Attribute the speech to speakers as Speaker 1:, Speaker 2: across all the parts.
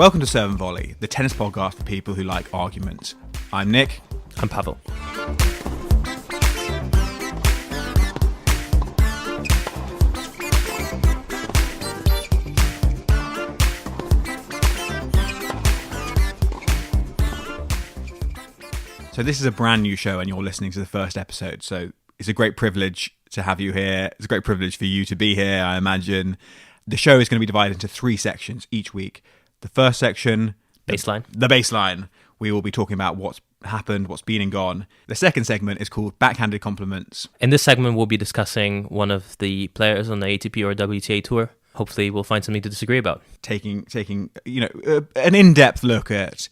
Speaker 1: Welcome to Serve and Volley, the tennis podcast for people who like arguments. I'm Nick.
Speaker 2: I'm Pavel.
Speaker 1: So this is a brand new show and you're listening to the first episode. So it's a great privilege to have you here. It's a great privilege for you to be here, I imagine. The show is going to be divided into 3 sections each week. The first section,
Speaker 2: Baseline.
Speaker 1: The baseline. We will be talking about what's happened, what's been and gone. The second segment is called Backhanded Compliments.
Speaker 2: In this segment, we'll be discussing one of the players on the ATP or WTA tour. Hopefully, we'll find something to disagree about.
Speaker 1: Taking an in-depth look at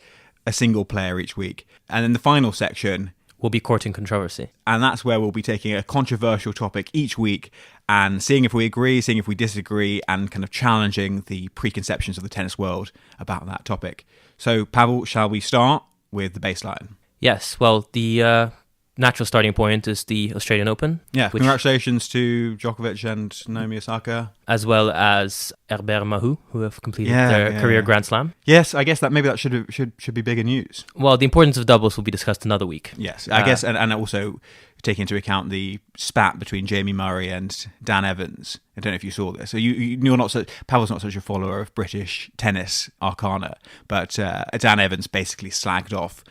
Speaker 1: a single player each week. And then the final section
Speaker 2: will be courting controversy.
Speaker 1: And that's where we'll be taking a controversial topic each week and seeing if we agree, seeing if we disagree, and kind of challenging the preconceptions of the tennis world about that topic. So, Pavel, shall we start with the baseline?
Speaker 2: Yes, well, the natural starting point is the Australian Open.
Speaker 1: Yeah, congratulations to Djokovic and Naomi Osaka.
Speaker 2: As well as Herbert Mahut, who have completed their career Grand Slam.
Speaker 1: Yes, I guess that maybe that should be bigger news.
Speaker 2: Well, the importance of doubles will be discussed another week.
Speaker 1: Yes, I guess, and also take into account the spat between Jamie Murray and Dan Evans. I don't know if you saw this. So you're not Pavel's not such a follower of British tennis arcana, but Dan Evans basically slagged off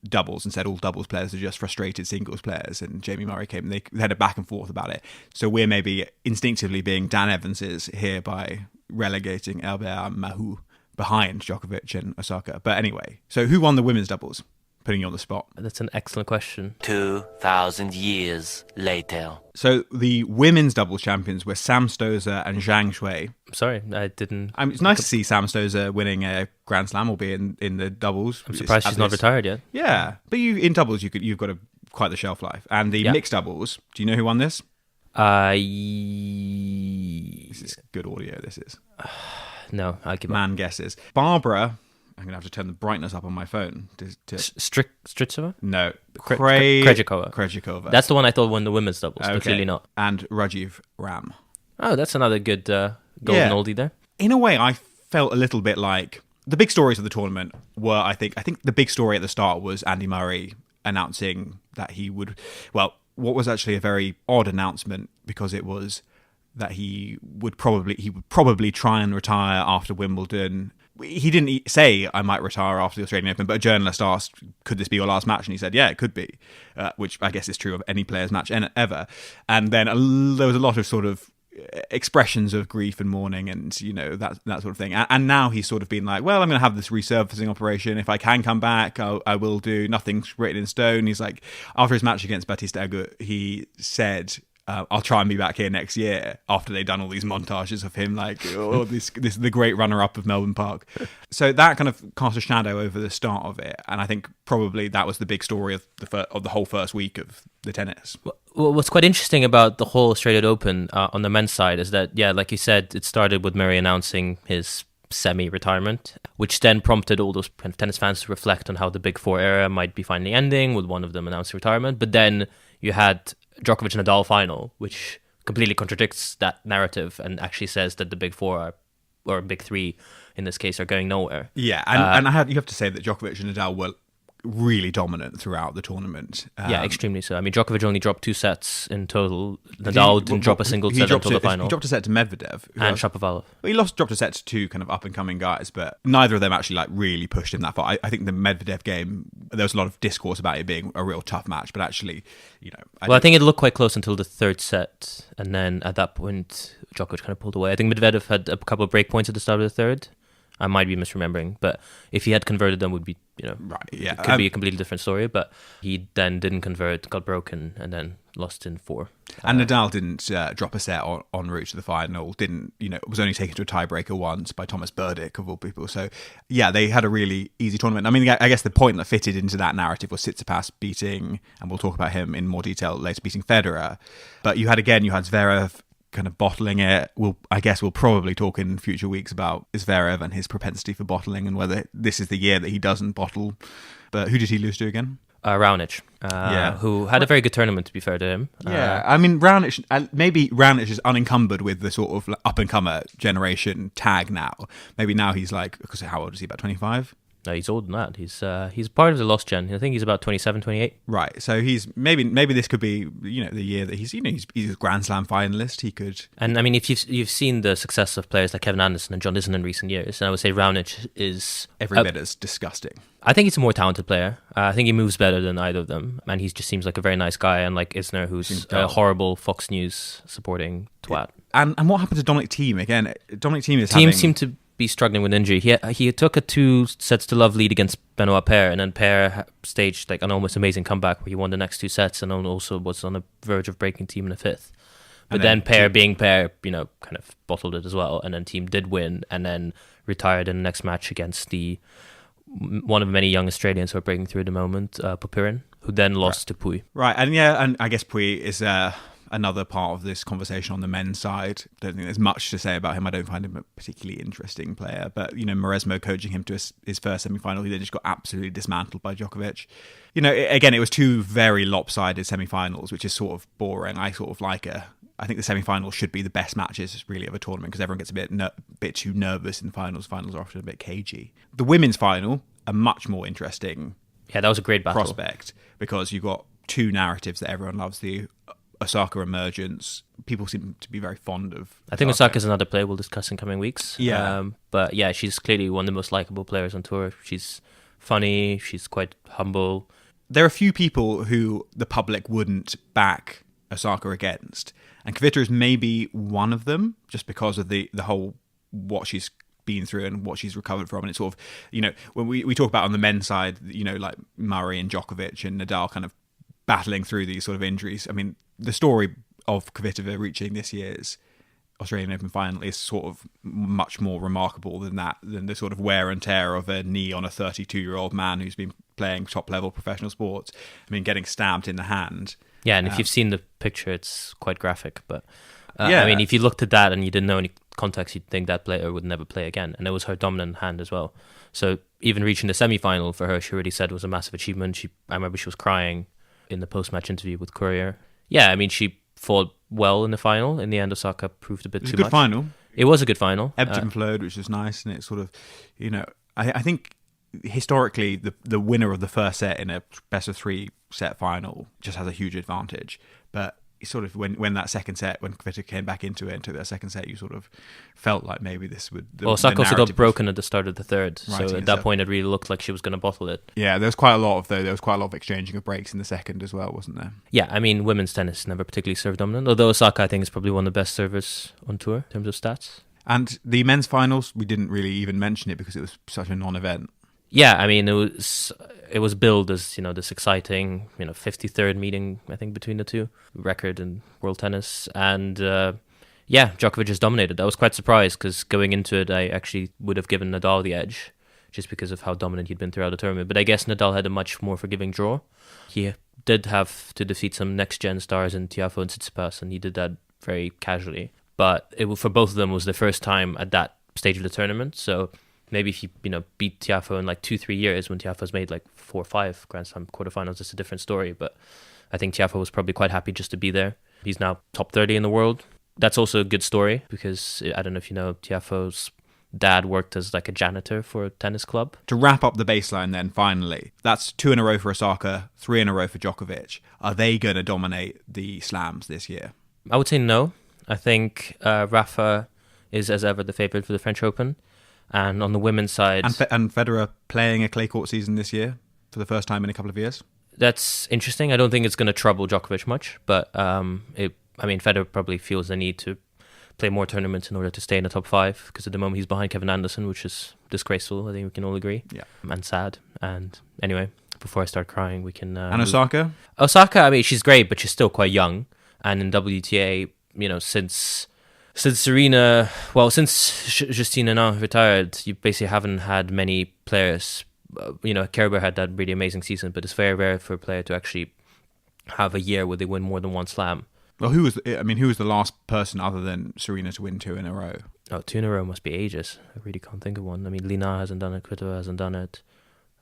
Speaker 1: doubles and said all doubles players are just frustrated singles players, and Jamie Murray came and they had a back and forth about it. So we're maybe instinctively being Dan Evanses here by relegating Herbert Mahut behind Djokovic and Osaka. But anyway, so who won the women's doubles? Putting you on the spot.
Speaker 2: That's an excellent question.
Speaker 3: 2,000 years later.
Speaker 1: So the women's doubles champions were Sam Stosur and Zhang Shui.
Speaker 2: I'm sorry, I didn't...
Speaker 1: It's nice to see Sam Stosur winning a Grand Slam, albeit in the doubles.
Speaker 2: I'm surprised she's not retired yet.
Speaker 1: Yeah, but in doubles you've got quite the shelf life. And the mixed doubles, do you know who won this? This is good audio, this is.
Speaker 2: No, I'll give
Speaker 1: Man guesses. Barbara... I'm going to have to turn the brightness up on my phone.
Speaker 2: Stritsova?
Speaker 1: No.
Speaker 2: Krejcikova. That's the one I thought won the women's doubles, but clearly not.
Speaker 1: And Rajiv Ram.
Speaker 2: Oh, that's another good golden oldie there.
Speaker 1: In a way, I felt a little bit like... The big stories of the tournament were, I think the big story at the start was Andy Murray announcing that he would... Well, what was actually a very odd announcement, because it was that he would probably try and retire after Wimbledon. He didn't say, I might retire after the Australian Open, but a journalist asked, could this be your last match? And he said, yeah, it could be, which I guess is true of any player's match ever. And then there was a lot of sort of expressions of grief and mourning and, that sort of thing. And now he's sort of been like, well, I'm going to have this resurfacing operation. If I can come back, I will do. Nothing's written in stone. He's like, after his match against Batista Agut, he said... I'll try and be back here next year, after they've done all these montages of him like, oh, this is the great runner-up of Melbourne Park. So that kind of cast a shadow over the start of it, and I think probably that was the big story of the whole first week of the tennis.
Speaker 2: Well, what's quite interesting about the whole Australian Open on the men's side is that, like you said, it started with Murray announcing his semi-retirement, which then prompted all those kind of tennis fans to reflect on how the Big Four era might be finally ending, with one of them announcing retirement. But then you had Djokovic and Nadal final, which completely contradicts that narrative and actually says that the Big Four or Big Three in this case are going nowhere.
Speaker 1: Yeah, and you have to say that Djokovic and Nadal were really dominant throughout the tournament.
Speaker 2: Yeah, extremely so. I mean, Djokovic only dropped 2 sets in total. Nadal didn't drop a single set until the final.
Speaker 1: He dropped a set to Medvedev.
Speaker 2: And Shapovalov.
Speaker 1: Well, he dropped a set to 2 kind of up-and-coming guys, but neither of them actually really pushed him that far. I think the Medvedev game, there was a lot of discourse about it being a real tough match, but actually,
Speaker 2: I think it looked quite close until the 3rd set, and then at that point, Djokovic kind of pulled away. I think Medvedev had a couple of break points at the start of the 3rd. I might be misremembering, but if he had converted them, would be,
Speaker 1: right, yeah,
Speaker 2: it could be a completely different story. But he then didn't convert, got broken, and then lost in 4.
Speaker 1: And Nadal didn't drop a set en route to the final. Was only taken to a tiebreaker once by Thomas Berdych of all people. So yeah, they had a really easy tournament. I mean, I guess the point that fitted into that narrative was Tsitsipas beating, and we'll talk about him in more detail later, beating Federer. But you had Zverev kind of bottling it. We'll probably talk in future weeks about Zverev and his propensity for bottling and whether this is the year that he doesn't bottle. But who did he lose to again?
Speaker 2: Raonic, who had a very good tournament, to be fair to him.
Speaker 1: Yeah, I mean, Raonic is unencumbered with the sort of like up-and-comer generation tag now. Maybe now he's like, because how old is he, about 25?
Speaker 2: No, he's older than that. He's part of the lost gen. I think he's about 27, 28.
Speaker 1: Right, so he's maybe this could be the year that he's a Grand Slam finalist. He could,
Speaker 2: and I mean, if you've seen the success of players like Kevin Anderson and John Isner in recent years, and I would say Raonic is
Speaker 1: every bit as disgusting.
Speaker 2: I think he's a more talented player. I think he moves better than either of them, and he just seems like a very nice guy, unlike Isner, who's a horrible Fox News supporting twat.
Speaker 1: And what happened to Dominic Thiem again? Dominic Thiem
Speaker 2: seemed to be struggling with injury. He took a 2-sets-to-love lead against Benoit Paire, and then Paire staged like an almost amazing comeback where he won the next 2 sets and also was on the verge of breaking Thiem in the 5th. But then Paire, being Paire, kind of bottled it as well, and then Thiem did win and then retired in the next match against one of many young Australians who are breaking through at the moment, Popyrin, who then lost to Pouille.
Speaker 1: Right, and I guess Pouille is another part of this conversation on the men's side. Don't think there's much to say about him. I don't find him a particularly interesting player, but Maresmo coaching him to his first semi-final, he then just got absolutely dismantled by Djokovic. Again, it was 2 very lopsided semi-finals, which is sort of boring. I think the semi-finals should be the best matches really of a tournament because everyone gets a bit too nervous in finals. Finals are often a bit cagey. The women's final, a much more interesting
Speaker 2: that was a great battle.
Speaker 1: Prospect because you've got 2 narratives that everyone loves. The Osaka emergence. People seem to be very fond of
Speaker 2: I think Osaka's another player we'll discuss in coming weeks.
Speaker 1: Yeah.
Speaker 2: But yeah, she's clearly one of the most likable players on tour. She's funny. She's quite humble.
Speaker 1: There are a few people who the public wouldn't back Osaka against. And Kvitova is maybe one of them, just because of the whole what she's been through and what she's recovered from. And it's sort of, when we talk about on the men's side, like Murray and Djokovic and Nadal kind of battling through these sort of injuries. I mean, the story of Kvitova reaching this year's Australian Open final is sort of much more remarkable than the sort of wear and tear of a knee on a 32-year-old man who's been playing top-level professional sports. I mean, getting stabbed in the hand.
Speaker 2: Yeah, and if you've seen the picture, it's quite graphic. But I mean, if you looked at that and you didn't know any context, you'd think that player would never play again. And it was her dominant hand as well. So even reaching the semi-final for her, she already said was a massive achievement. I remember she was crying in the post-match interview with Courier. Yeah, I mean, she fought well in the final. In the end, Osaka proved a bit too much.
Speaker 1: It was a good final.
Speaker 2: It was a good final.
Speaker 1: Ebbed and flowed, which was nice. And it sort of, I think historically, the winner of the first set in a best-of-3 set final just has a huge advantage. But sort of when that second set, when Kvitova came back into it and took that second set, you sort of felt like maybe this would...
Speaker 2: Osaka also got broken at the start of the third.
Speaker 1: Right,
Speaker 2: so at that point, it really looked like she was going to bottle it.
Speaker 1: Yeah, there was quite a lot of exchanging of breaks in the second as well, wasn't there?
Speaker 2: Yeah, I mean, women's tennis is never particularly serve dominant, although Osaka, I think, is probably one of the best servers on tour in terms of stats.
Speaker 1: And the men's finals, we didn't really even mention it because it was such a non-event.
Speaker 2: Yeah, I mean, it was billed as, this exciting, 53rd meeting, I think, between the two, record in world tennis. And, Djokovic has dominated. I was quite surprised because going into it, I actually would have given Nadal the edge just because of how dominant he'd been throughout the tournament. But I guess Nadal had a much more forgiving draw. He did have to defeat some next-gen stars in Tiafoe and Tsitsipas, and he did that very casually. But for both of them, it was the first time at that stage of the tournament, so... Maybe if you beat Tiafoe in like 2-3 years when Tiafoe's made like 4 or 5 Grand Slam quarterfinals, it's a different story. But I think Tiafoe was probably quite happy just to be there. He's now top 30 in the world. That's also a good story because I don't know if you know, Tiafoe's dad worked as like a janitor for a tennis club.
Speaker 1: To wrap up the baseline then, finally, that's 2 in a row for Osaka, 3 in a row for Djokovic. Are they going to dominate the slams this year?
Speaker 2: I would say no. I think Rafa is as ever the favourite for the French Open. And on the women's side...
Speaker 1: And Federer playing a clay court season this year for the first time in a couple of years?
Speaker 2: That's interesting. I don't think it's going to trouble Djokovic much, but Federer probably feels the need to play more tournaments in order to stay in the top 5, because at the moment he's behind Kevin Anderson, which is disgraceful. I think we can all agree. Yeah. And sad. And anyway, before I start crying, we can...
Speaker 1: and Osaka?
Speaker 2: Osaka, I mean, she's great, but she's still quite young. And in WTA, since Justine Henin retired, you basically haven't had many players. Kerber had that really amazing season, but it's very rare for a player to actually have a year where they win more than one slam.
Speaker 1: Well, who was the last person other than Serena to win 2 in a row?
Speaker 2: Oh, 2 in a row must be ages. I really can't think of one. I mean, Lina hasn't done it, Kvitova hasn't done it.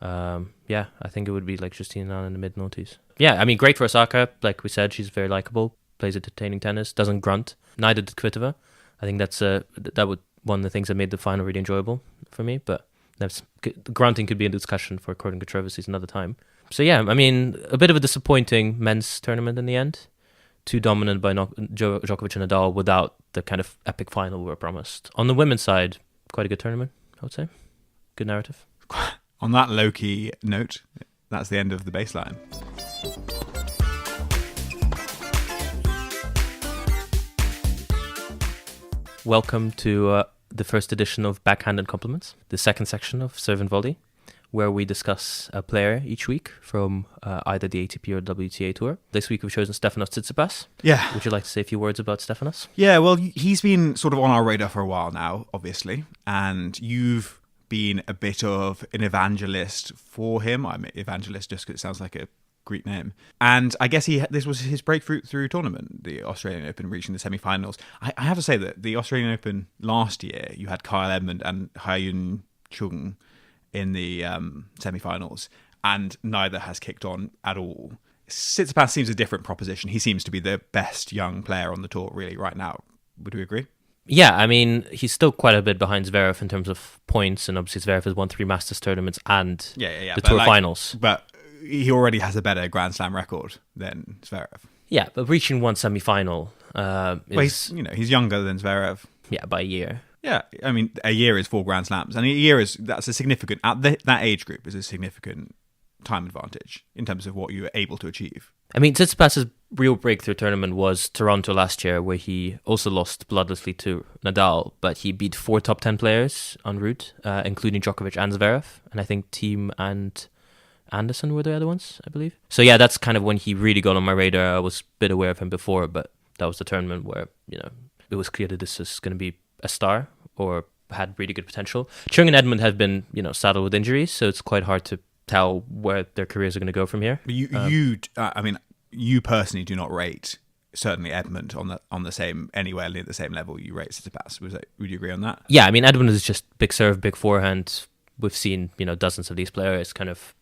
Speaker 2: Yeah, I think it would be like Justine Henin in the mid-noughties. Yeah, I mean, great for Osaka. Like we said, she's very likable, plays entertaining tennis, doesn't grunt. Neither did Kvitova. I think that's that would one of the things that made the final really enjoyable for me. But grunting could be a discussion for courting controversies another time. So yeah, I mean, a bit of a disappointing men's tournament in the end. Too dominant by Djokovic and Nadal without the kind of epic final we were promised. On the women's side, quite a good tournament, I would say. Good narrative.
Speaker 1: On that low-key note, that's the end of the baseline.
Speaker 2: Welcome to the first edition of Backhanded Compliments, the second section of Serve and Volley, where we discuss a player each week from either the ATP or WTA Tour. This week we've chosen Stefanos Tsitsipas.
Speaker 1: Yeah.
Speaker 2: Would you like to say a few words about Stefanos?
Speaker 1: Yeah, well, he's been sort of on our radar for a while now, obviously, and you've been a bit of an evangelist for him. I'm an evangelist just because it sounds like a Greek name. And I guess this was his breakthrough tournament, the Australian Open, reaching the semi-finals. I have to say that the Australian Open last year, you had Kyle Edmund and Hyun Chung in the semi-finals, and neither has kicked on at all. Tsitsipas seems a different proposition. He seems to be the best young player on the tour, really, right now. Would you agree?
Speaker 2: Yeah, I mean, he's still quite a bit behind Zverev in terms of points, and obviously Zverev has won 3 Masters tournaments and the Tour finals.
Speaker 1: But he already has a better Grand Slam record than Zverev.
Speaker 2: Yeah, but reaching one semi-final
Speaker 1: he's younger than Zverev.
Speaker 2: Yeah, by a year.
Speaker 1: Yeah, I mean, a year is 4 Grand Slams, and that's a significant, at that age group, is a significant time advantage in terms of what you were able to achieve.
Speaker 2: I mean, Tsitsipas's real breakthrough tournament was Toronto last year, where he also lost bloodlessly to Nadal, but he beat 4 top 10 players en route, including Djokovic and Zverev, and I think Thiem and Anderson were the other ones, I believe. So yeah, that's kind of when he really got on my radar. I was a bit aware of him before, but that was the tournament where, it was clear that this is going to be a star or had really good potential. Chung and Edmund have been, saddled with injuries, so it's quite hard to tell where their careers are going to go from here.
Speaker 1: But you personally do not rate certainly Edmund on the same, anywhere near the same level you rate Tsitsipas. Would you agree on that?
Speaker 2: Yeah, I mean, Edmund is just big serve, big forehand. We've seen dozens of these players kind of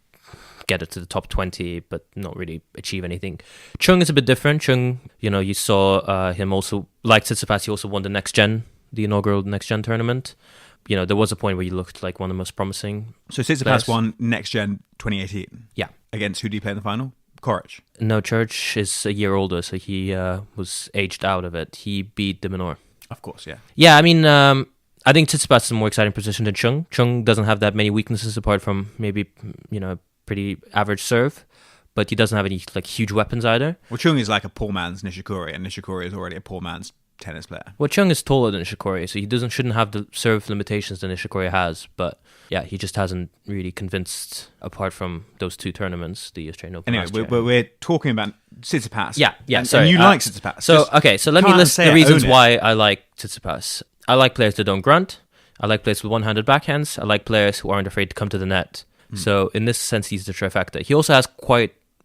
Speaker 2: get it to the top 20 but not really achieve anything. Chung is a bit different. Chung, you saw him also, like Tsitsipas, he also won the inaugural NextGen tournament. There was a point where he looked like one of the most promising.
Speaker 1: So Tsitsipas won NextGen 2018.
Speaker 2: Yeah.
Speaker 1: Against who did he play in the final? Coric.
Speaker 2: No, Church is a year older, so he was aged out of it. He beat de Minaur.
Speaker 1: Of course, yeah.
Speaker 2: Yeah, I mean, I think Tsitsipas is a more exciting position than Chung. Chung doesn't have that many weaknesses apart from maybe, pretty average serve, but he doesn't have any huge weapons either.
Speaker 1: Well, Chung is like a poor man's Nishikori, and Nishikori is already a poor man's tennis player.
Speaker 2: Well, Chung is taller than Nishikori, so he shouldn't have the serve limitations that Nishikori has, but yeah, he just hasn't really convinced apart from those 2 tournaments, the Australian Open.
Speaker 1: Anyway, we're talking about Tsitsipas.
Speaker 2: Yeah,
Speaker 1: and,
Speaker 2: sorry.
Speaker 1: And you like Tsitsipas.
Speaker 2: So let me list the reasons why I like Tsitsipas. I like players that don't grunt. I like players with one-handed backhands. I like players who aren't afraid to come to the net. So in this sense, he's the trifecta. He also has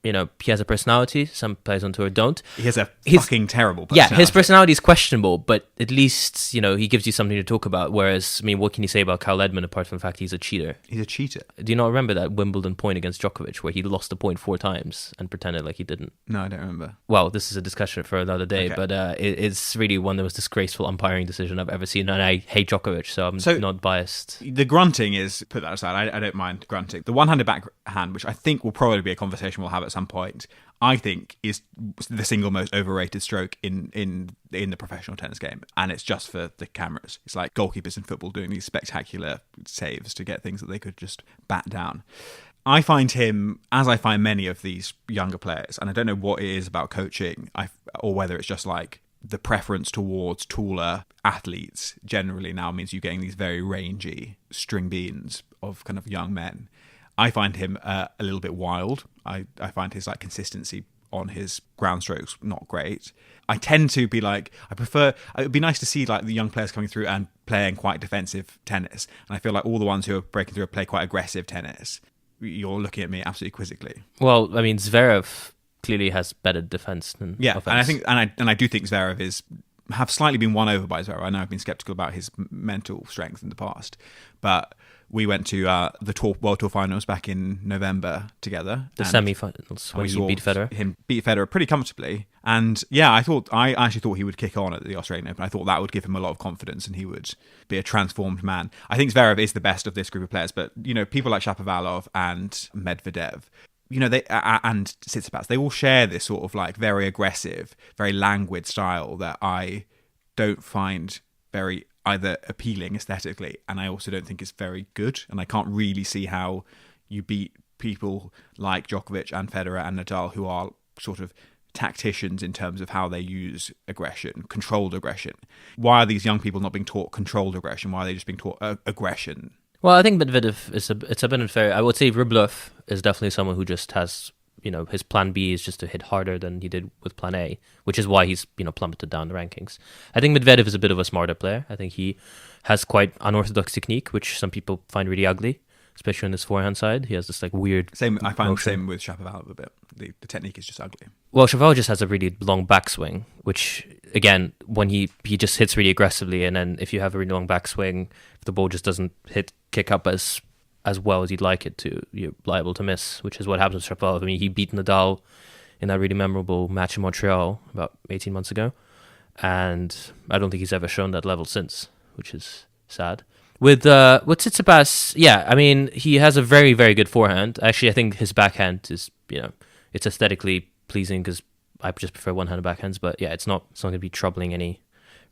Speaker 2: he has a personality. Some players on tour don't.
Speaker 1: He has fucking terrible personality.
Speaker 2: Yeah, his personality is questionable, but at least, he gives you something to talk about. Whereas, I mean, what can you say about Kyle Edmund apart from the fact he's a cheater?
Speaker 1: He's a cheater.
Speaker 2: Do you not remember that Wimbledon point against Djokovic where he lost the point 4 times and pretended like he didn't?
Speaker 1: No, I don't remember.
Speaker 2: Well, this is a discussion for another day,
Speaker 1: okay.
Speaker 2: But it's really one of the most disgraceful umpiring decision I've ever seen, and I hate Djokovic, so I'm not biased.
Speaker 1: The grunting is, put that aside, I don't mind grunting. The one-handed backhand, which I think will probably be a conversation we'll have at some point, I think is the single most overrated stroke in the professional tennis game, and it's just for the cameras. It's like goalkeepers in football doing these spectacular saves to get things that they could just bat down. I find him, as I find many of these younger players, and I don't know what it is about coaching, or whether it's just like the preference towards taller athletes generally now means you're getting these very rangy string beans of kind of young men. I find him a little bit wild. I find his consistency on his ground strokes not great. I tend to be it would be nice to see the young players coming through and playing quite defensive tennis. And I feel like all the ones who are breaking through play quite aggressive tennis. You're looking at me absolutely quizzically.
Speaker 2: Well, I mean, Zverev clearly has better defense than offense.
Speaker 1: And I think and I do think Zverev have slightly been won over by Zverev. I know I've been skeptical about his mental strength in the past, but We went to the World Tour Finals back in November together.
Speaker 2: The semi-finals when he beat Federer.
Speaker 1: Him beat Federer pretty comfortably. And yeah, I actually thought he would kick on at the Australian Open. I thought that would give him a lot of confidence and he would be a transformed man. I think Zverev is the best of this group of players, but people like Shapovalov and Medvedev, they and Tsitsipas, they all share this sort of like very aggressive, very languid style that I don't find very either appealing aesthetically, and I also don't think it's very good, and I can't really see how you beat people like Djokovic and Federer and Nadal, who are sort of tacticians in terms of how they use aggression, controlled aggression. Why are these young people not being taught controlled aggression? Why are they just being taught aggression?
Speaker 2: Well, I think Medvedev it's a bit unfair. I would say Rublev is definitely someone who just has, his plan B is just to hit harder than he did with plan A, which is why he's, plummeted down the rankings. I think Medvedev is a bit of a smarter player. I think he has quite unorthodox technique, which some people find really ugly, especially on his forehand side. He has this like weird
Speaker 1: I find
Speaker 2: motion.
Speaker 1: the same with Shapovalov a bit. The technique is just ugly.
Speaker 2: Well, Shapovalov just has a really long backswing, which again, when he just hits really aggressively, and then if you have a really long backswing, if the ball just doesn't kick up as well as you'd like it to, you're liable to miss, which is what happens with Shapovalov. I mean, he beat Nadal in that really memorable match in Montreal about 18 months ago, and I don't think he's ever shown that level since, which is sad. With Tsitsipas, yeah, I mean, he has a very, very good forehand. Actually, I think his backhand is, it's aesthetically pleasing because I just prefer one-handed backhands, but yeah, it's not going to be troubling any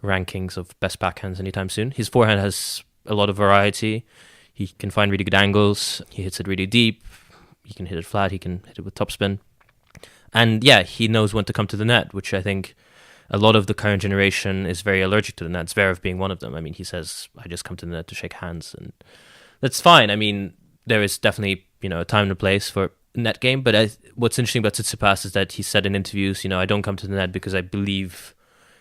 Speaker 2: rankings of best backhands anytime soon. His forehand has a lot of variety. He can find really good angles. He hits it really deep. He can hit it flat. He can hit it with topspin. And yeah, he knows when to come to the net, which I think a lot of the current generation is very allergic to the net. Zverev being one of them. I mean, he says, I just come to the net to shake hands. And that's fine. I mean, there is definitely, a time and a place for net game. But what's interesting about Tsitsipas is that he said in interviews, I don't come to the net because I believe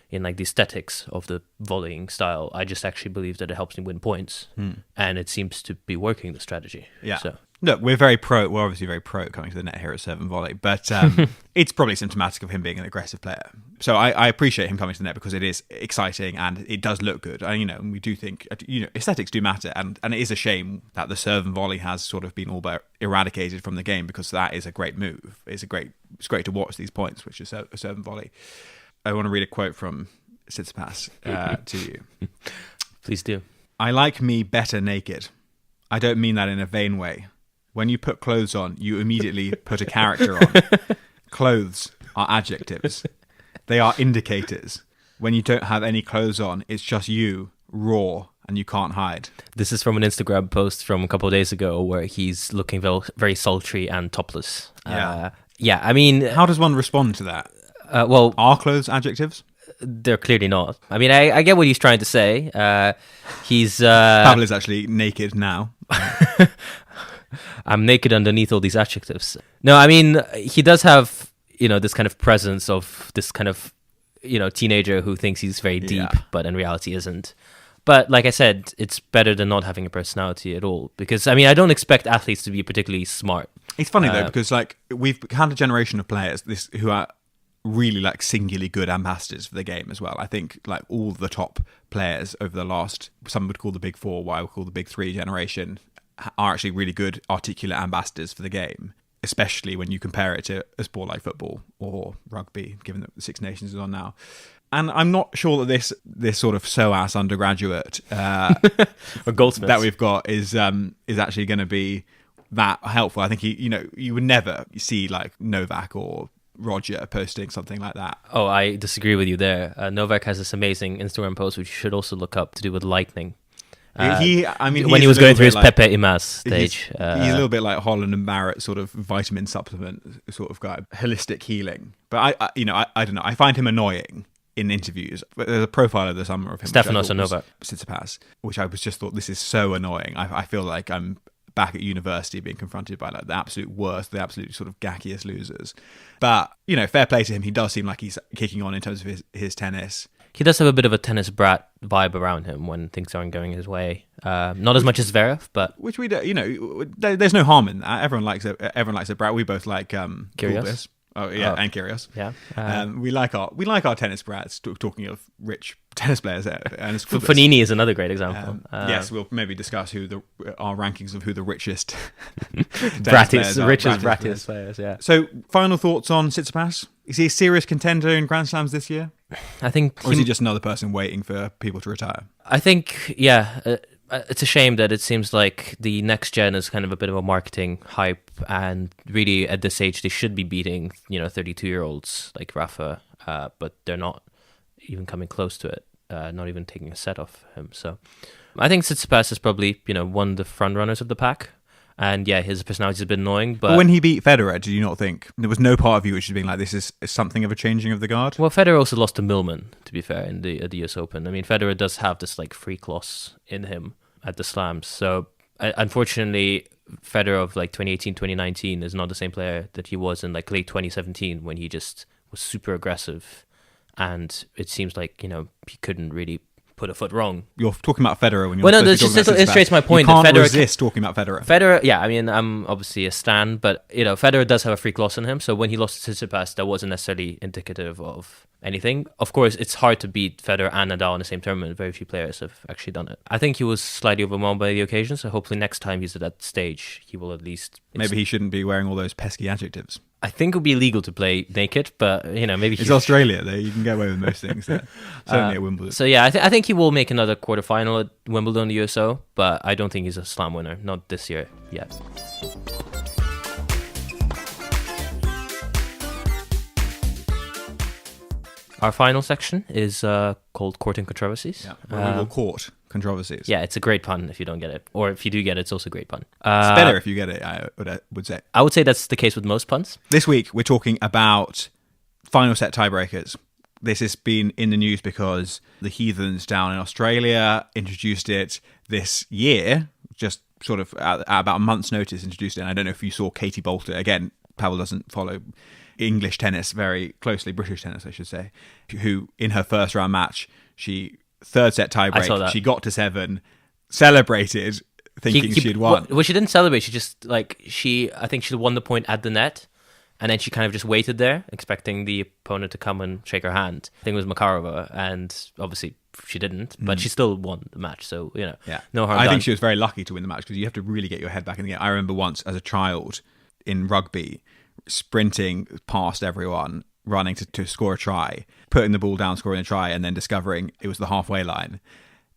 Speaker 2: in like the aesthetics of the volleying style. I just actually believe that it helps me win points. And it seems to be working, the strategy.
Speaker 1: Yeah.
Speaker 2: So.
Speaker 1: Look, we're obviously very pro coming to the net here at Serve and Volley, but it's probably symptomatic of him being an aggressive player. So I appreciate him coming to the net because it is exciting and it does look good. And we do think, aesthetics do matter, and it is a shame that the Serve and Volley has sort of been all but eradicated from the game, because that is a great move. It's great to watch these points, which is a Serve and Volley. I want to read a quote from Tsitsipas to you.
Speaker 2: Please do.
Speaker 1: I like me better naked. I don't mean that in a vain way. When you put clothes on, you immediately put a character on. Clothes are adjectives. They are indicators. When you don't have any clothes on, it's just you, raw, and you can't hide.
Speaker 2: This is from an Instagram post from a couple of days ago where he's looking very, very sultry and topless.
Speaker 1: Yeah.
Speaker 2: I mean...
Speaker 1: How does one respond to that?
Speaker 2: Well...
Speaker 1: Are clothes adjectives?
Speaker 2: They're clearly not. I mean, I get what he's trying to say. He's...
Speaker 1: Pavel is actually naked now.
Speaker 2: I'm naked underneath all these adjectives. No, I mean, he does have, this kind of presence of this kind of, teenager who thinks he's very deep, but in reality isn't. But like I said, it's better than not having a personality at all. Because, I mean, I don't expect athletes to be particularly smart.
Speaker 1: It's funny, though, because, we've had a generation of players who are really, singularly good ambassadors for the game as well. I think, all the top players over the last, some would call the big four, what I would call the big three generation, are actually really good articulate ambassadors for the game, especially when you compare it to a sport like football or rugby, given that the Six Nations is on now. And I'm not sure that this sort of SOAS undergraduate
Speaker 2: or Goldsmiths
Speaker 1: that we've got is actually going to be that helpful. I think you would never see Novak or Roger posting something like that.
Speaker 2: Oh, I disagree with you there. Novak has this amazing Instagram post which you should also look up, to do with lightning. When he was going through his Pepe Imaz stage.
Speaker 1: He's a little bit like Holland and Barrett, sort of vitamin supplement sort of guy, holistic healing. But I don't know. I find him annoying in interviews. But there's a profile of the summer of him,
Speaker 2: Stefanos and Novak,
Speaker 1: Tsitsipas, which I was just thought, this is so annoying. I feel like I'm back at university being confronted by the absolute worst, the absolute sort of gackiest losers. But fair play to him. He does seem like he's kicking on in terms of his tennis.
Speaker 2: He does have a bit of a tennis brat vibe around him when things aren't going his way. Not as much as Zverev, but
Speaker 1: which we do. There's no harm in that. Everyone likes a brat. We both like
Speaker 2: Kyrgios.
Speaker 1: Oh yeah, and Kyrgios.
Speaker 2: Yeah.
Speaker 1: We like our tennis brats. Talking of rich tennis players, and
Speaker 2: Fonini is another great example.
Speaker 1: Yes, we'll maybe discuss our rankings of who the richest
Speaker 2: brattiest players. Yeah.
Speaker 1: So, final thoughts on Tsitsipas? Is he a serious contender in Grand Slams this year?
Speaker 2: I think,
Speaker 1: or is he just another person waiting for people to retire?
Speaker 2: I think, yeah. It's a shame that it seems like the next gen is kind of a bit of a marketing hype, and really at this age they should be beating 32-year-olds like Rafa, but they're not even coming close to it, not even taking a set off him. So I think Tsitsipas is probably one of the front runners of the pack. And yeah, his personality is a bit annoying. But
Speaker 1: when he beat Federer, did you not think there was no part of you which was being like, this is something of a changing of the guard?
Speaker 2: Well, Federer also lost to Millman, to be fair, at the US Open. I mean, Federer does have this like freak loss in him at the slams. So unfortunately, Federer of like 2018, 2019 is not the same player that he was in like late 2017 when he just was super aggressive. And it seems like, he couldn't really put a foot wrong.
Speaker 1: You're talking about Federer when you're
Speaker 2: this just illustrates my point.
Speaker 1: You can't resist talking about Federer.
Speaker 2: Federer, yeah, I mean, I'm obviously a stan, but Federer does have a freak loss in him. So when he lost to Tsitsipas, that wasn't necessarily indicative of anything. Of course, it's hard to beat Federer and Nadal in the same tournament. Very few players have actually done it. I think he was slightly overwhelmed by the occasion. So hopefully next time he's at that stage, he will at least.
Speaker 1: Maybe he shouldn't be wearing all those pesky adjectives.
Speaker 2: I think it would be illegal to play naked, but maybe
Speaker 1: it's Australia. There, you can get away with most things. Certainly at Wimbledon.
Speaker 2: So yeah, I think he will make another quarterfinal at Wimbledon, the USO, but I don't think he's a slam winner. Not this year yet. Our final section is called Courting Controversies.
Speaker 1: Yeah, where we will court controversies.
Speaker 2: Yeah, it's a great pun if you don't get it. Or if you do get it, it's also a great pun.
Speaker 1: It's better if you get it, I would say.
Speaker 2: I would say that's the case with most puns.
Speaker 1: This week, we're talking about final set tiebreakers. This has been in the news because the Heathens down in Australia introduced it this year, just sort of at about a month's notice introduced it. And I don't know if you saw Katie Bolter. Again, Pavel doesn't follow English tennis very closely, British tennis, I should say, who in her first round match, third set tiebreak, she got to 7, celebrated, thinking she'd won.
Speaker 2: Well, she didn't celebrate. She just, I think she won the point at the net, and then she kind of just waited there, expecting the opponent to come and shake her hand. I think it was Makarova, and obviously she didn't, but she still won the match, so, no harm done.
Speaker 1: I think she was very lucky to win the match, because you have to really get your head back in the game. I remember once, as a child, in rugby, sprinting past everyone, running to score a try, putting the ball down, scoring a try, and then discovering it was the halfway line,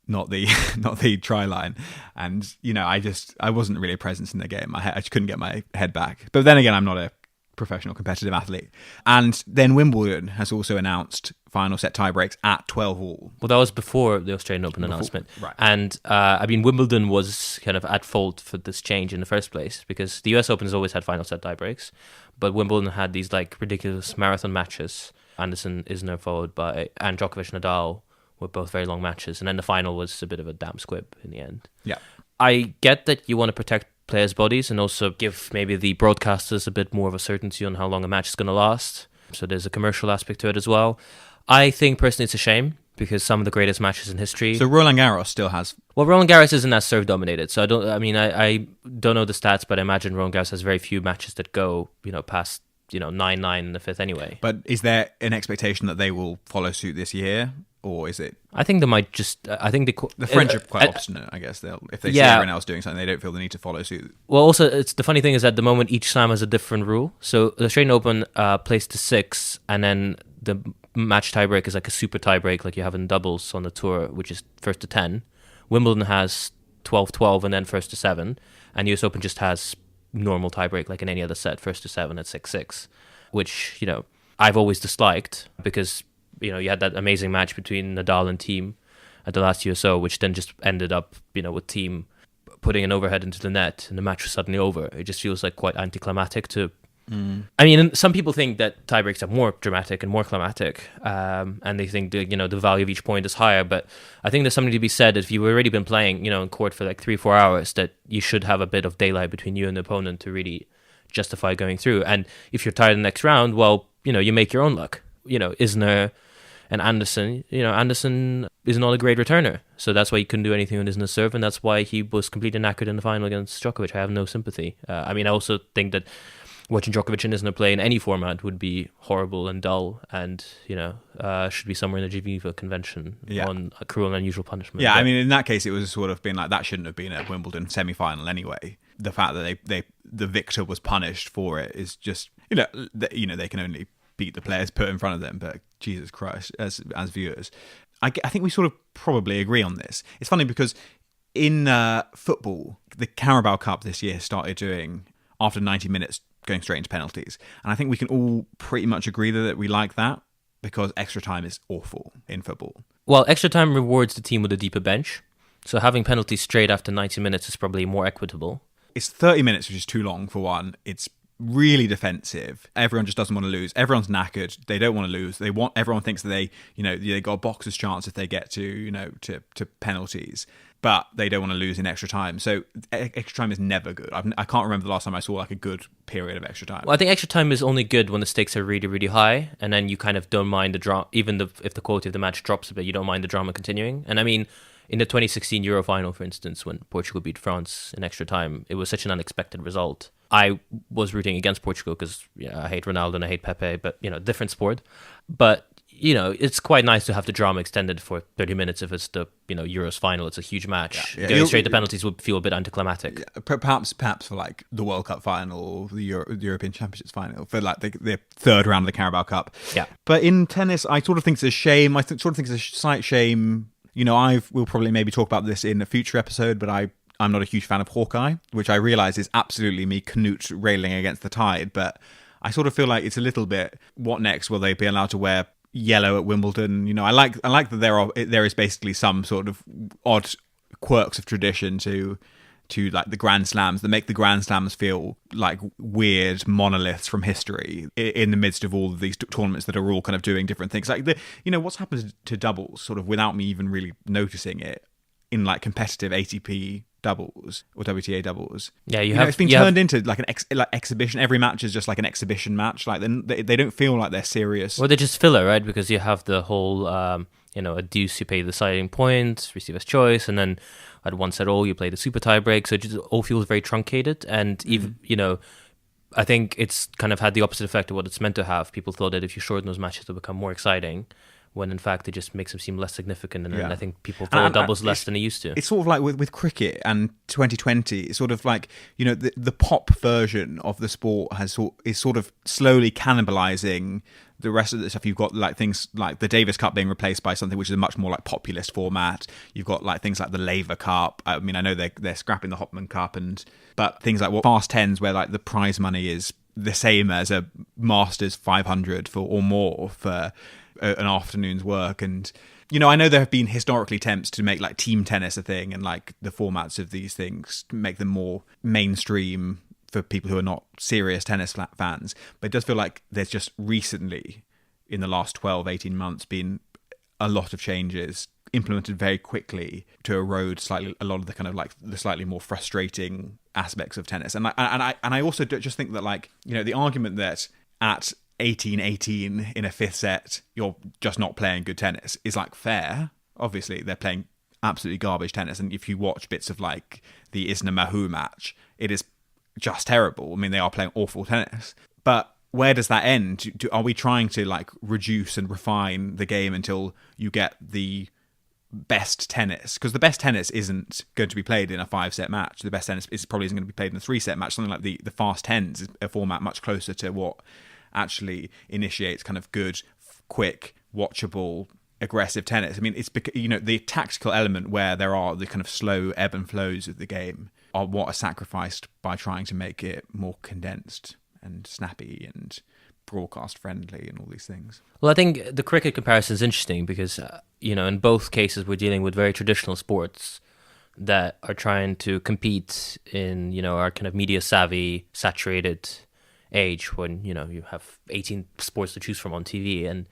Speaker 1: not the try line. And I wasn't really a presence in the game. I just couldn't get my head back. But then again, I'm not a professional competitive athlete. And then Wimbledon has also announced final set tiebreaks at 12 all.
Speaker 2: Well, that was before the Australian Open announcement.
Speaker 1: Right.
Speaker 2: And Wimbledon was kind of at fault for this change in the first place, because the US Open has always had final set tiebreaks, but Wimbledon had these ridiculous marathon matches. Anderson, Isner followed by, and Djokovic, Nadal were both very long matches. And then the final was a bit of a damn squib in the end.
Speaker 1: Yeah.
Speaker 2: I get that you want to protect players' bodies and also give maybe the broadcasters a bit more of a certainty on how long a match is going to last. So there's a commercial aspect to it as well. I think personally it's a shame, because some of the greatest matches in history.
Speaker 1: So Roland Garros still has.
Speaker 2: Well, Roland Garros isn't as serve dominated, so I don't know the stats, but I imagine Roland Garros has very few matches that go past 9-9 in the fifth anyway.
Speaker 1: But is there an expectation that they will follow suit this year, or is it?
Speaker 2: I think they might just. I think
Speaker 1: the French are quite obstinate. I guess if they see everyone else doing something, they don't feel the need to follow suit.
Speaker 2: Well, also, it's the funny thing is at the moment each slam has a different rule. So the Australian Open plays to 6, and then the match tiebreak is like a super tiebreak, like you have in doubles on the tour, which is first to 10. Wimbledon has 12-12, and then first to 7, and US Open just has normal tiebreak like in any other set, first to 7 at 6-6, which I've always disliked, because you had that amazing match between Nadal and Thiem at the last USO, which then just ended up with Thiem putting an overhead into the net, and the match was suddenly over. It just feels like quite anticlimactic to. I mean, some people think that tiebreaks are more dramatic and more climatic, and they think the value of each point is higher. But I think there's something to be said that if you've already been playing in court for like 3-4 hours, that you should have a bit of daylight between you and the opponent to really justify going through. And if you're tired in the next round, well, you make your own luck. Isner and Anderson, Anderson is not a great returner, so that's why he couldn't do anything on Isner's serve, and that's why he was completely knackered in the final against Djokovic. I have no sympathy. I also think that watching Djokovic and Isner play in any format would be horrible and dull, and should be somewhere in the Geneva Convention on a cruel and unusual punishment.
Speaker 1: Yeah, I mean, in that case, it was sort of been like that shouldn't have been a Wimbledon semi-final anyway. The fact that the victor was punished for it is just they can only beat the players put in front of them, but Jesus Christ, as viewers, I think we sort of probably agree on this. It's funny because in football, the Carabao Cup this year started doing after 90 minutes going straight into penalties, and I think we can all pretty much agree that we like that because extra time is awful in football.
Speaker 2: Well, extra time rewards the team with a deeper bench, so having penalties straight after 90 minutes is probably more equitable.
Speaker 1: It's 30 minutes, which is too long for one. It's really defensive. Everyone just doesn't want to lose. Everyone's knackered. They don't want to lose. Everyone thinks that they got a boxer's chance if they get to penalties, but they don't want to lose in extra time. So extra time is never good. I can't remember the last time I saw like a good period of extra time.
Speaker 2: Well, I think extra time is only good when the stakes are really, really high, and then you kind of don't mind the drama. Even if the quality of the match drops a bit, you don't mind the drama continuing. And I mean, in the 2016 Euro final, for instance, when Portugal beat France in extra time, it was such an unexpected result. I was rooting against Portugal because I hate Ronaldo and I hate Pepe, but different sport. But it's quite nice to have the drama extended for 30 minutes if it's the Euros final. It's a huge match.
Speaker 1: Yeah.
Speaker 2: Going straight to penalties would feel a bit anticlimactic.
Speaker 1: Yeah, perhaps for like the World Cup final or the European Championships final for like the third round of the Carabao Cup.
Speaker 2: Yeah.
Speaker 1: But in tennis, I sort of think it's a shame. I sort of think it's a slight shame. We'll probably maybe talk about this in a future episode, but I'm not a huge fan of Hawkeye, which I realise is absolutely me Knut railing against the tide. But I sort of feel like it's a little bit, what next? Will they be allowed to wear yellow at Wimbledon? I like that there is basically some sort of odd quirks of tradition to like the Grand Slams that make the Grand Slams feel like weird monoliths from history in the midst of all of these tournaments that are all kind of doing different things. Like what's happened to doubles sort of without me even really noticing it in like competitive ATP doubles or WTA doubles.
Speaker 2: Yeah,
Speaker 1: it's been turned into like an exhibition. Every match is just like an exhibition match. Like they don't feel like they're serious.
Speaker 2: Well, they're just filler, right? Because you have the whole, a deuce, you pay the deciding point, receiver's choice, and then at one set all, you play the super tie break. So it just all feels very truncated. And even, I think it's kind of had the opposite effect of what it's meant to have. People thought that if you shorten those matches, they'll become more exciting, when in fact it just makes them seem less significant, and then I think people follow doubles less than they used to.
Speaker 1: It's sort of like with cricket and 2020. It's sort of like the pop version of the sport is sort of slowly cannibalizing the rest of the stuff. You've got like things like the Davis Cup being replaced by something which is a much more like populist format. You've got like things like the Laver Cup. I mean, I know they're scrapping the Hopman Cup, but things like fast tens where like the prize money is the same as a Masters 500 or more for an afternoon's work. And I know there have been historically attempts to make like team tennis a thing and like the formats of these things to make them more mainstream for people who are not serious tennis fans, but it does feel like there's just recently in the last 12-18 months been a lot of changes implemented very quickly to erode slightly a lot of the kind of like the slightly more frustrating aspects of tennis. And I also just think that like the argument that at 18-18 in a fifth set you're just not playing good tennis is like fair. Obviously they're playing absolutely garbage tennis, and if you watch bits of like the Isner Mahou match, it is just terrible. I mean, they are playing awful tennis, but where does that end? Are we trying to like reduce and refine the game until you get the best tennis? Because the best tennis isn't going to be played in a 5-set match. The best tennis probably isn't going to be played in a 3-set match. Something like the fast tens is a format much closer to what actually initiates kind of good, quick, watchable, aggressive tennis. I mean, it's the tactical element where there are the kind of slow ebb and flows of the game are what are sacrificed by trying to make it more condensed and snappy and broadcast friendly and all these things.
Speaker 2: Well, I think the cricket comparison is interesting because, in both cases we're dealing with very traditional sports that are trying to compete in, our kind of media savvy, saturated age when, you have 18 sports to choose from on TV. And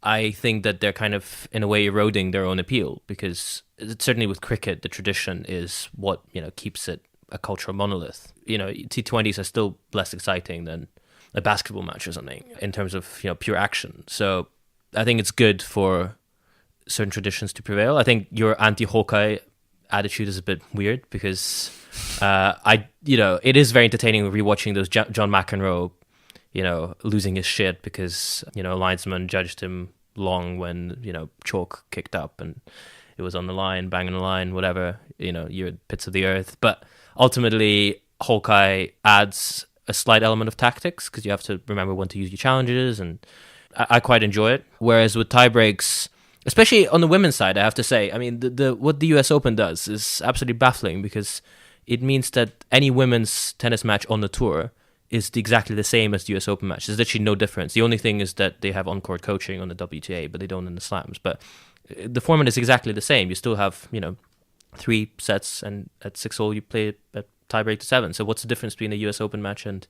Speaker 2: I think that they're kind of, in a way, eroding their own appeal because certainly with cricket, the tradition is what, keeps it a cultural monolith. T20s are still less exciting than a basketball match or something in terms of, pure action. So I think it's good for certain traditions to prevail. I think your anti-Hawkeye attitude is a bit weird because it is very entertaining rewatching those John McEnroe, losing his shit because, a linesman judged him long when, chalk kicked up and it was on the line, bang on the line, whatever, you're at pits of the earth. But ultimately, Hawkeye adds a slight element of tactics because you have to remember when to use your challenges, and I quite enjoy it. Whereas with tie breaks, especially on the women's side, I have to say, I mean, what the US Open does is absolutely baffling because it means that any women's tennis match on the tour is exactly the same as the US Open match. There's literally no difference. The only thing is that they have on-court coaching on the WTA, but they don't in the slams. But the format is exactly the same. You still have, 3 sets, and at 6-all you play a tiebreak to 7. So what's the difference between a US Open match and,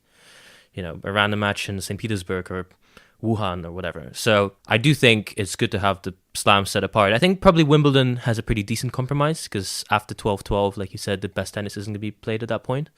Speaker 2: a random match in St. Petersburg or Wuhan or whatever? So I do think it's good to have the slams set apart. I think probably Wimbledon has a pretty decent compromise because after 12-12, like you said, the best tennis isn't going to be played at that point.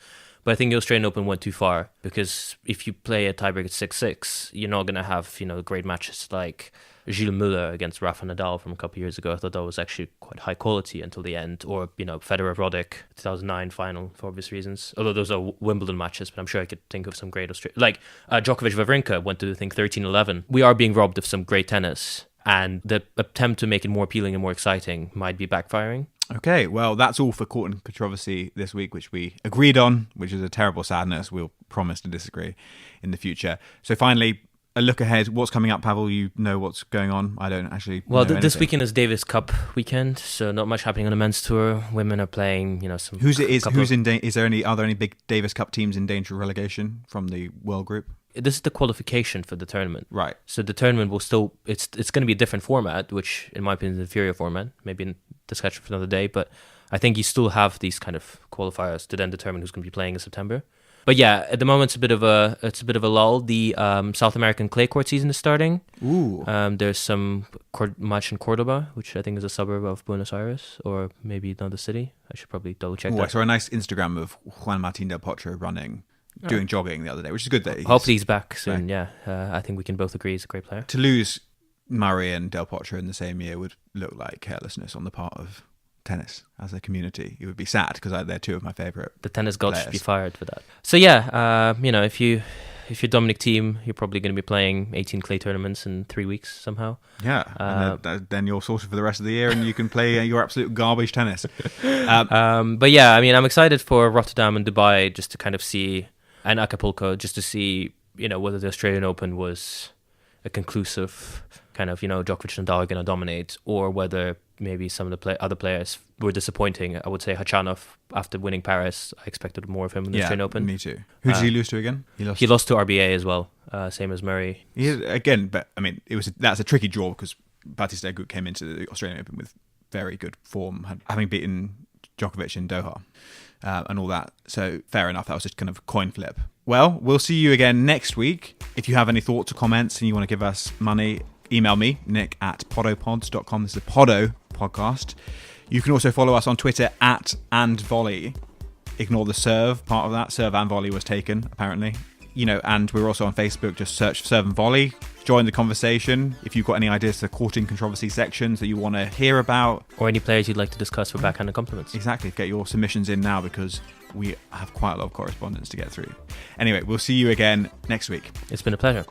Speaker 2: But I think the Australian Open went too far because if you play a tiebreak at 6-6, you're not going to have, great matches like Gilles Muller against Rafa Nadal from a couple of years ago. I thought that was actually quite high quality until the end. Or, Federer-Roddick, 2009 final for obvious reasons. Although those are Wimbledon matches, but I'm sure I could think of some great Australian... Like Djokovic-Wawrinka went to, I think, 13-11. We are being robbed of some great tennis. And the attempt to make it more appealing and more exciting might be backfiring.
Speaker 1: Okay, well, that's all for Court and Controversy this week, which we agreed on, which is a terrible sadness. We'll promise to disagree in the future. So finally, a look ahead. What's coming up, Pavel? You know what's going on. I don't actually know
Speaker 2: this weekend is Davis Cup weekend, so not much happening on the men's tour. Women are playing, some...
Speaker 1: Are there any big Davis Cup teams in danger of relegation from the World Group?
Speaker 2: This is the qualification for the tournament.
Speaker 1: Right.
Speaker 2: So the tournament will still... It's going to be a different format, which, in my opinion, is an inferior format. Maybe in discussion for another day, but I think you still have these kind of qualifiers to then determine who's going to be playing in September. But yeah, at the moment, it's a bit of a lull. The South American clay court season is starting.
Speaker 1: Ooh.
Speaker 2: There's some match in Cordoba, which I think is a suburb of Buenos Aires, or maybe another city. I should probably double check that.
Speaker 1: I saw a nice Instagram of Juan Martín del Potro running, doing jogging the other day, which is good. That
Speaker 2: hopefully he's back soon. Right. Yeah, I think we can both agree he's a great player.
Speaker 1: To lose Murray and del Potro in the same year would look like carelessness on the part of tennis as a community. It would be sad because they're two of my favourite.
Speaker 2: The tennis gods should be fired for that. So yeah, if you're Dominic Thiem, you're probably going to be playing 18 clay tournaments in 3 weeks somehow.
Speaker 1: Yeah, and then you're sorted for the rest of the year and you can play your absolute garbage tennis.
Speaker 2: But yeah, I mean, I'm excited for Rotterdam and Dubai just to kind of see, and Acapulco, just to see, whether the Australian Open was a conclusive kind of, Djokovic and Nadal are going to dominate, or whether maybe some of the other players were disappointing. I would say Khachanov, after winning Paris, I expected more of him in the Australian Open.
Speaker 1: Me too. Who did he lose to again?
Speaker 2: He lost to RBA as well, same as Murray.
Speaker 1: But I mean, that's a tricky draw because Baptiste Agut came into the Australian Open with very good form, having beaten Djokovic in Doha and all that. So fair enough, that was just kind of a coin flip. Well, we'll see you again next week. If you have any thoughts or comments and you want to give us money, email me, nick@podopods.com. This is a Podot podcast. You can also follow us on Twitter @andvolley. Ignore the serve part of that. Serve and Volley was taken, apparently. And we're also on Facebook. Just search for Serve and Volley. Join the conversation. If you've got any ideas for courting controversy sections that you want to hear about.
Speaker 2: Or any players you'd like to discuss for backhanded compliments.
Speaker 1: Exactly. Get your submissions in now because we have quite a lot of correspondence to get through. Anyway, we'll see you again next week.
Speaker 2: It's been a pleasure.